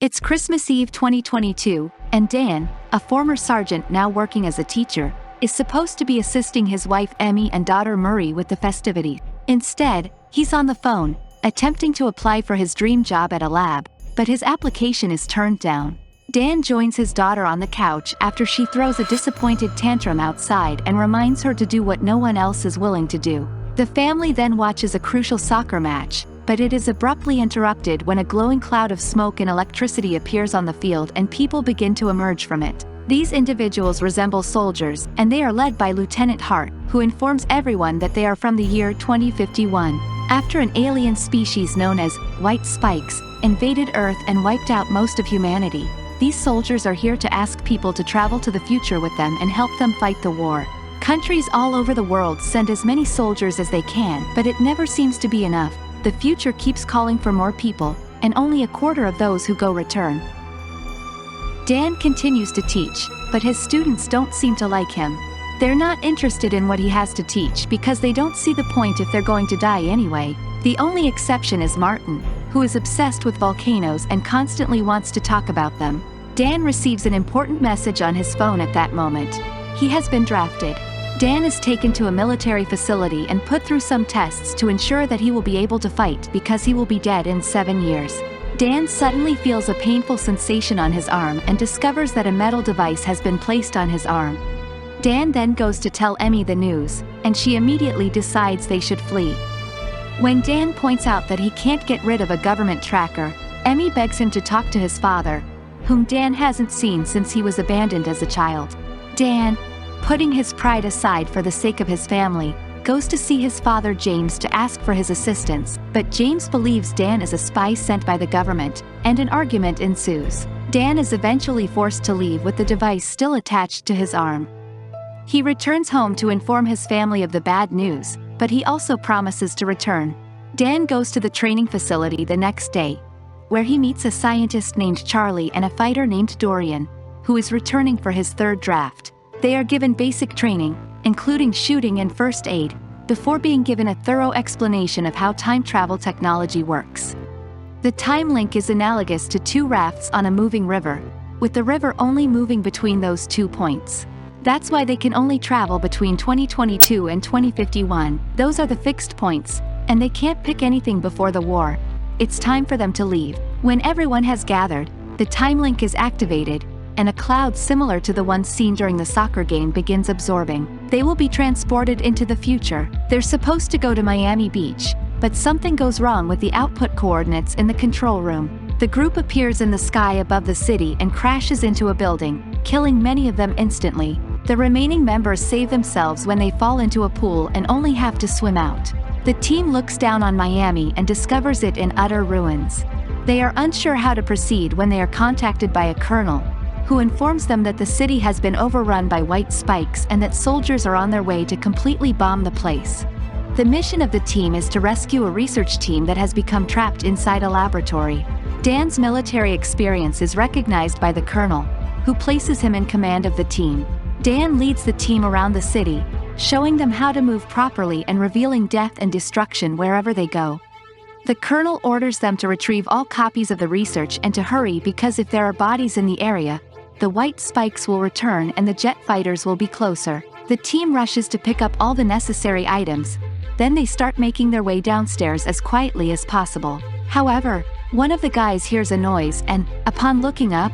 It's Christmas Eve 2022, and Dan, a former sergeant now working as a teacher, is supposed to be assisting his wife Emmy and daughter Murray with the festivities. Instead, he's on the phone, attempting to apply for his dream job at a lab, but his application is turned down. Dan joins his daughter on the couch after she throws a disappointed tantrum outside and reminds her to do what no one else is willing to do. The family then watches a crucial soccer match, but it is abruptly interrupted when a glowing cloud of smoke and electricity appears on the field and people begin to emerge from it. These individuals resemble soldiers, and they are led by Lieutenant Hart, who informs everyone that they are from the year 2051. After an alien species known as White Spikes invaded Earth and wiped out most of humanity, these soldiers are here to ask people to travel to the future with them and help them fight the war. Countries all over the world send as many soldiers as they can, but it never seems to be enough. The future keeps calling for more people, and only a quarter of those who go return. Dan continues to teach, but his students don't seem to like him. They're not interested in what he has to teach because they don't see the point if they're going to die anyway. The only exception is Martin, who is obsessed with volcanoes and constantly wants to talk about them. Dan receives an important message on his phone at that moment. He has been drafted. Dan is taken to a military facility and put through some tests to ensure that he will be able to fight because he will be dead in 7 years. Dan suddenly feels a painful sensation on his arm and discovers that a metal device has been placed on his arm. Dan then goes to tell Emmy the news, and she immediately decides they should flee. When Dan points out that he can't get rid of a government tracker, Emmy begs him to talk to his father, whom Dan hasn't seen since he was abandoned as a child. Dan, putting his pride aside for the sake of his family, goes to see his father James to ask for his assistance, but James believes Dan is a spy sent by the government, and an argument ensues. Dan is eventually forced to leave with the device still attached to his arm. He returns home to inform his family of the bad news, but he also promises to return. Dan goes to the training facility the next day, where he meets a scientist named Charlie and a fighter named Dorian, who is returning for his third draft. They are given basic training, including shooting and first aid, before being given a thorough explanation of how time travel technology works. The time link is analogous to two rafts on a moving river, with the river only moving between those 2 points. That's why they can only travel between 2022 and 2051. Those are the fixed points, and they can't pick anything before the war. It's time for them to leave. When everyone has gathered, the time link is activated, and a cloud similar to the one seen during the soccer game begins absorbing. They will be transported into the future. They're supposed to go to Miami Beach, but something goes wrong with the output coordinates in the control room. The group appears in the sky above the city and crashes into a building, killing many of them instantly. The remaining members save themselves when they fall into a pool and only have to swim out. The team looks down on Miami and discovers it in utter ruins. They are unsure how to proceed when they are contacted by a colonel, who informs them that the city has been overrun by White Spikes and that soldiers are on their way to completely bomb the place. The mission of the team is to rescue a research team that has become trapped inside a laboratory. Dan's military experience is recognized by the colonel, who places him in command of the team. Dan leads the team around the city, showing them how to move properly and revealing death and destruction wherever they go. The colonel orders them to retrieve all copies of the research and to hurry because if there are bodies in the area, the White Spikes will return and the jet fighters will be closer. The team rushes to pick up all the necessary items, then they start making their way downstairs as quietly as possible. However, one of the guys hears a noise and, upon looking up,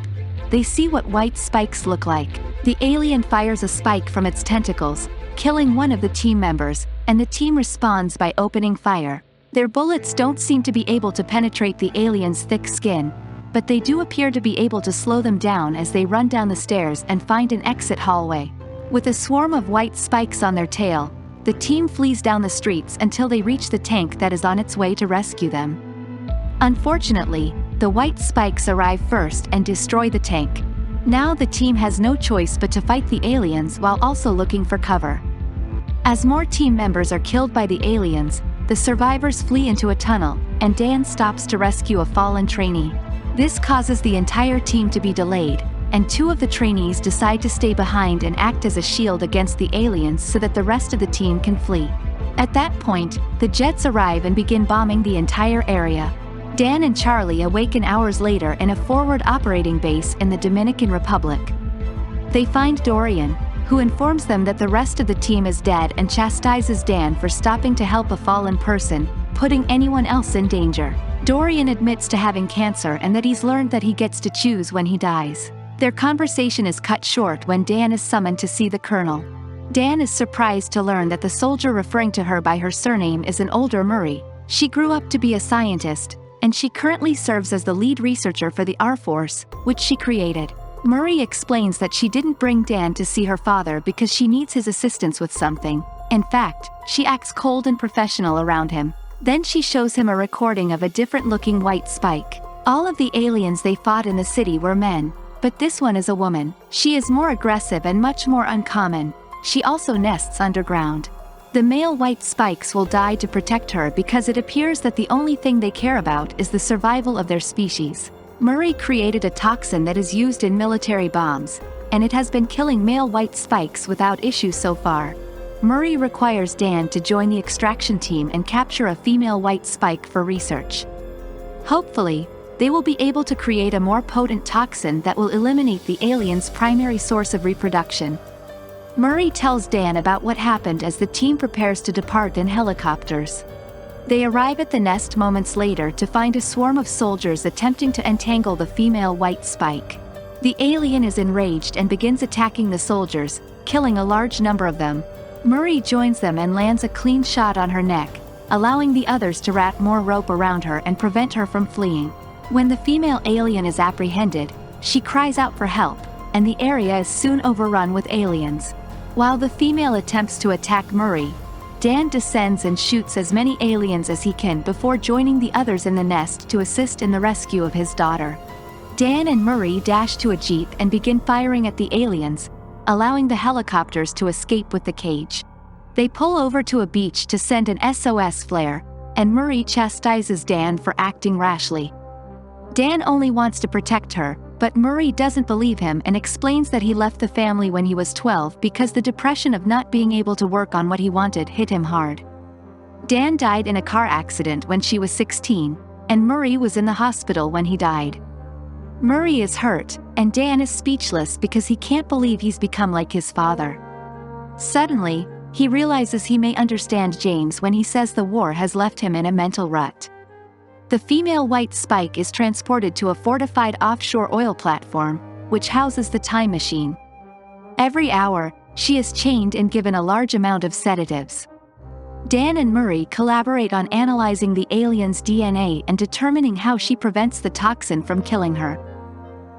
they see what White Spikes look like. The alien fires a spike from its tentacles, killing one of the team members, and the team responds by opening fire. Their bullets don't seem to be able to penetrate the alien's thick skin, but they do appear to be able to slow them down as they run down the stairs and find an exit hallway. With a swarm of White Spikes on their tail, the team flees down the streets until they reach the tank that is on its way to rescue them. Unfortunately, the White Spikes arrive first and destroy the tank. Now the team has no choice but to fight the aliens while also looking for cover. As more team members are killed by the aliens, the survivors flee into a tunnel, and Dan stops to rescue a fallen trainee. This causes the entire team to be delayed, and 2 of the trainees decide to stay behind and act as a shield against the aliens so that the rest of the team can flee. At that point, the jets arrive and begin bombing the entire area. Dan and Charlie awaken hours later in a forward operating base in the Dominican Republic. They find Dorian, who informs them that the rest of the team is dead and chastises Dan for stopping to help a fallen person, putting anyone else in danger. Dorian admits to having cancer and that he's learned that he gets to choose when he dies. Their conversation is cut short when Dan is summoned to see the Colonel. Dan is surprised to learn that the soldier referring to her by her surname is an older Murray. She grew up to be a scientist, and she currently serves as the lead researcher for the R-Force, which she created. Murray explains that she didn't bring Dan to see her father because she needs his assistance with something. In fact, she acts cold and professional around him. Then she shows him a recording of a different-looking white spike. All of the aliens they fought in the city were men, but this one is a woman. She is more aggressive and much more uncommon. She also nests underground. The male white spikes will die to protect her because it appears that the only thing they care about is the survival of their species. Murray created a toxin that is used in military bombs, and it has been killing male white spikes without issue so far. Murray requires Dan to join the extraction team and capture a female white spike for research. Hopefully, they will be able to create a more potent toxin that will eliminate the alien's primary source of reproduction. Murray tells Dan about what happened as the team prepares to depart in helicopters. They arrive at the nest moments later to find a swarm of soldiers attempting to entangle the female white spike. The alien is enraged and begins attacking the soldiers, killing a large number of them. Murray joins them and lands a clean shot on her neck, allowing the others to wrap more rope around her and prevent her from fleeing. When the female alien is apprehended, she cries out for help, and the area is soon overrun with aliens. While the female attempts to attack Murray, Dan descends and shoots as many aliens as he can before joining the others in the nest to assist in the rescue of his daughter. Dan and Murray dash to a jeep and begin firing at the aliens, allowing the helicopters to escape with the cage. They pull over to a beach to send an SOS flare, and Murray chastises Dan for acting rashly. Dan only wants to protect her, but Murray doesn't believe him and explains that he left the family when he was 12 because the depression of not being able to work on what he wanted hit him hard. Dan died in a car accident when she was 16, and Murray was in the hospital when he died. Murray is hurt, and Dan is speechless because he can't believe he's become like his father. Suddenly, he realizes he may understand James when he says the war has left him in a mental rut. The female white spike is transported to a fortified offshore oil platform, which houses the time machine. Every hour, she is chained and given a large amount of sedatives. Dan and Murray collaborate on analyzing the alien's DNA and determining how she prevents the toxin from killing her.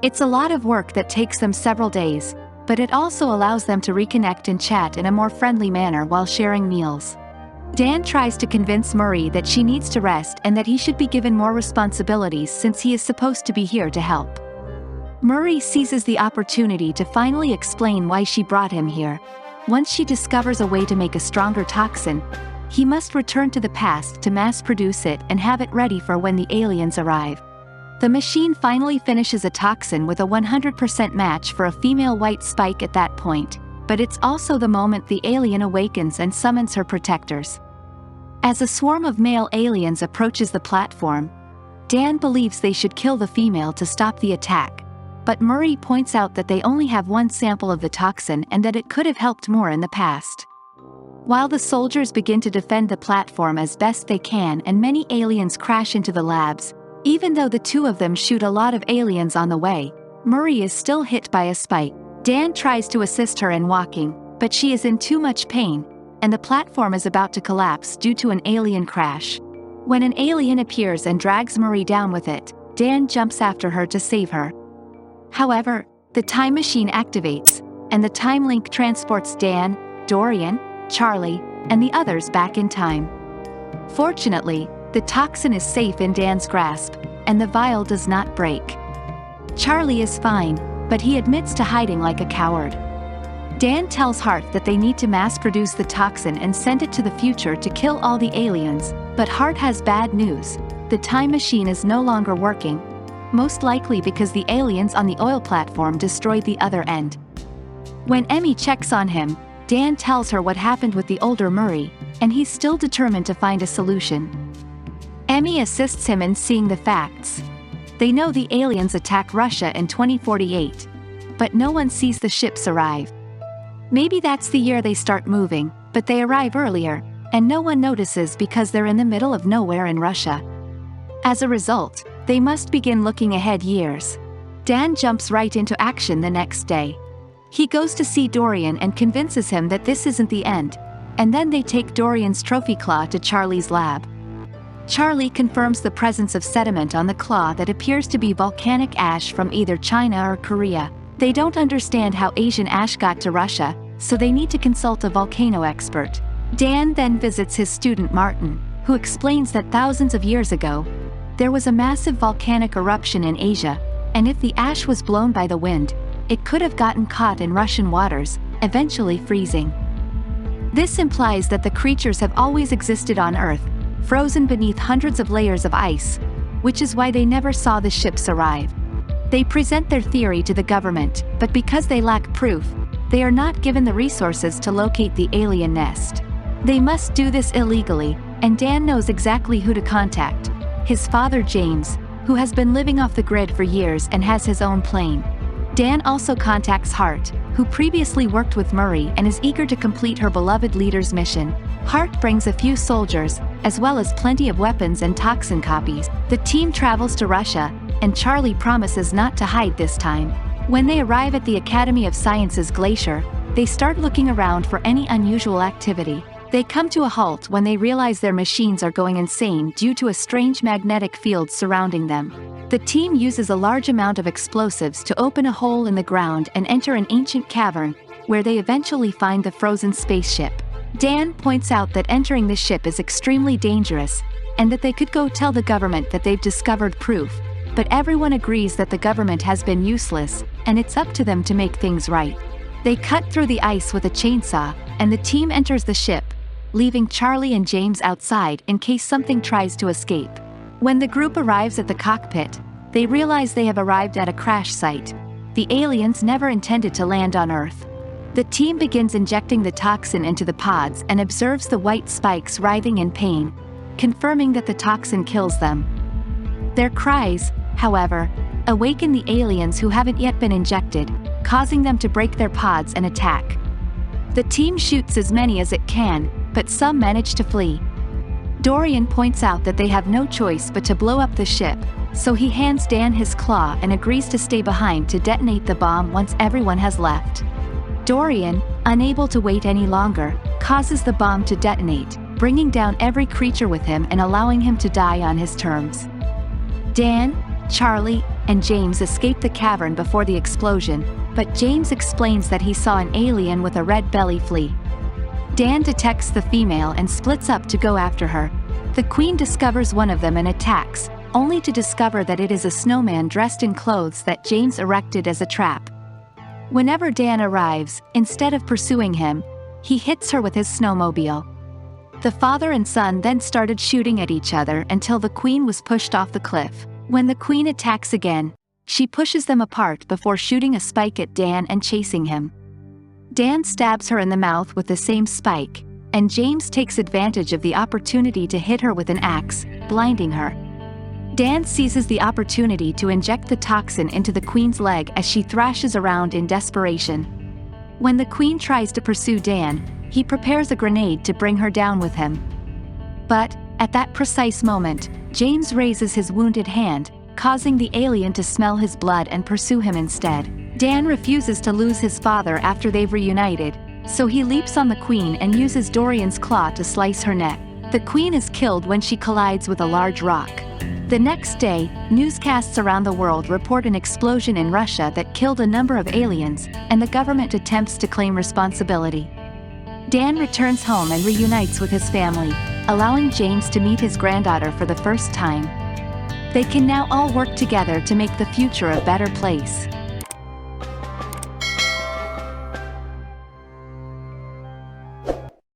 It's a lot of work that takes them several days, but it also allows them to reconnect and chat in a more friendly manner while sharing meals. Dan tries to convince Murray that she needs to rest and that he should be given more responsibilities since he is supposed to be here to help. Murray seizes the opportunity to finally explain why she brought him here. Once she discovers a way to make a stronger toxin, he must return to the past to mass produce it and have it ready for when the aliens arrive. The machine finally finishes a toxin with a 100% match for a female white spike at that point, but it's also the moment the alien awakens and summons her protectors. As a swarm of male aliens approaches the platform, Dan believes they should kill the female to stop the attack, but Murray points out that they only have one sample of the toxin and that it could have helped more in the past. While the soldiers begin to defend the platform as best they can and many aliens crash into the labs, even though the two of them shoot a lot of aliens on the way, Murray is still hit by a spike. Dan tries to assist her in walking, but she is in too much pain, and the platform is about to collapse due to an alien crash. When an alien appears and drags Murray down with it, Dan jumps after her to save her. However, the time machine activates, and the time link transports Dan, Dorian, Charlie, and the others back in time. Fortunately, the toxin is safe in Dan's grasp, and the vial does not break. Charlie is fine, but he admits to hiding like a coward. Dan tells Hart that they need to mass-produce the toxin and send it to the future to kill all the aliens, but Hart has bad news. The time machine is no longer working, most likely because the aliens on the oil platform destroyed the other end. When Emmy checks on him, Dan tells her what happened with the older Murray, and he's still determined to find a solution. Emmy assists him in seeing the facts. They know the aliens attack Russia in 2048, but no one sees the ships arrive. Maybe that's the year they start moving, but they arrive earlier, and no one notices because they're in the middle of nowhere in Russia. As a result, they must begin looking ahead years. Dan jumps right into action the next day. He goes to see Dorian and convinces him that this isn't the end, and then they take Dorian's trophy claw to Charlie's lab. Charlie confirms the presence of sediment on the claw that appears to be volcanic ash from either China or Korea. They don't understand how Asian ash got to Russia, so they need to consult a volcano expert. Dan then visits his student Martin, who explains that thousands of years ago, there was a massive volcanic eruption in Asia, and if the ash was blown by the wind, it could have gotten caught in Russian waters, eventually freezing. This implies that the creatures have always existed on Earth, frozen beneath hundreds of layers of ice, which is why they never saw the ships arrive. They present their theory to the government, but because they lack proof, they are not given the resources to locate the alien nest. They must do this illegally, and Dan knows exactly who to contact: his father James, who has been living off the grid for years and has his own plane. Dan also contacts Hart, who previously worked with Murray and is eager to complete her beloved leader's mission. Hart brings a few soldiers, as well as plenty of weapons and toxin copies. The team travels to Russia, and Charlie promises not to hide this time. When they arrive at the Academy of Sciences glacier, they start looking around for any unusual activity. They come to a halt when they realize their machines are going insane due to a strange magnetic field surrounding them. The team uses a large amount of explosives to open a hole in the ground and enter an ancient cavern, where they eventually find the frozen spaceship. Dan points out that entering the ship is extremely dangerous, and that they could go tell the government that they've discovered proof, but everyone agrees that the government has been useless, and it's up to them to make things right. They cut through the ice with a chainsaw, and the team enters the ship, leaving Charlie and James outside in case something tries to escape. When the group arrives at the cockpit, they realize they have arrived at a crash site. The aliens never intended to land on Earth. The team begins injecting the toxin into the pods and observes the white spikes writhing in pain, confirming that the toxin kills them. Their cries, however, awaken the aliens who haven't yet been injected, causing them to break their pods and attack. The team shoots as many as it can, but some manage to flee. Dorian points out that they have no choice but to blow up the ship, so he hands Dan his claw and agrees to stay behind to detonate the bomb once everyone has left. Dorian, unable to wait any longer, causes the bomb to detonate, bringing down every creature with him and allowing him to die on his terms. Dan, Charlie, and James escape the cavern before the explosion, but James explains that he saw an alien with a red belly flee. Dan detects the female and splits up to go after her. The queen discovers one of them and attacks, only to discover that it is a snowman dressed in clothes that James erected as a trap. Whenever Dan arrives, instead of pursuing him, he hits her with his snowmobile. The father and son then started shooting at each other until the queen was pushed off the cliff. When the queen attacks again, she pushes them apart before shooting a spike at Dan and chasing him. Dan stabs her in the mouth with the same spike, and James takes advantage of the opportunity to hit her with an axe, blinding her. Dan seizes the opportunity to inject the toxin into the queen's leg as she thrashes around in desperation. When the queen tries to pursue Dan, he prepares a grenade to bring her down with him. But, at that precise moment, James raises his wounded hand, causing the alien to smell his blood and pursue him instead. Dan refuses to lose his father after they've reunited, so he leaps on the queen and uses Dorian's claw to slice her neck. The queen is killed when she collides with a large rock. The next day, newscasts around the world report an explosion in Russia that killed a number of aliens, and the government attempts to claim responsibility. Dan returns home and reunites with his family, allowing James to meet his granddaughter for the first time. They can now all work together to make the future a better place.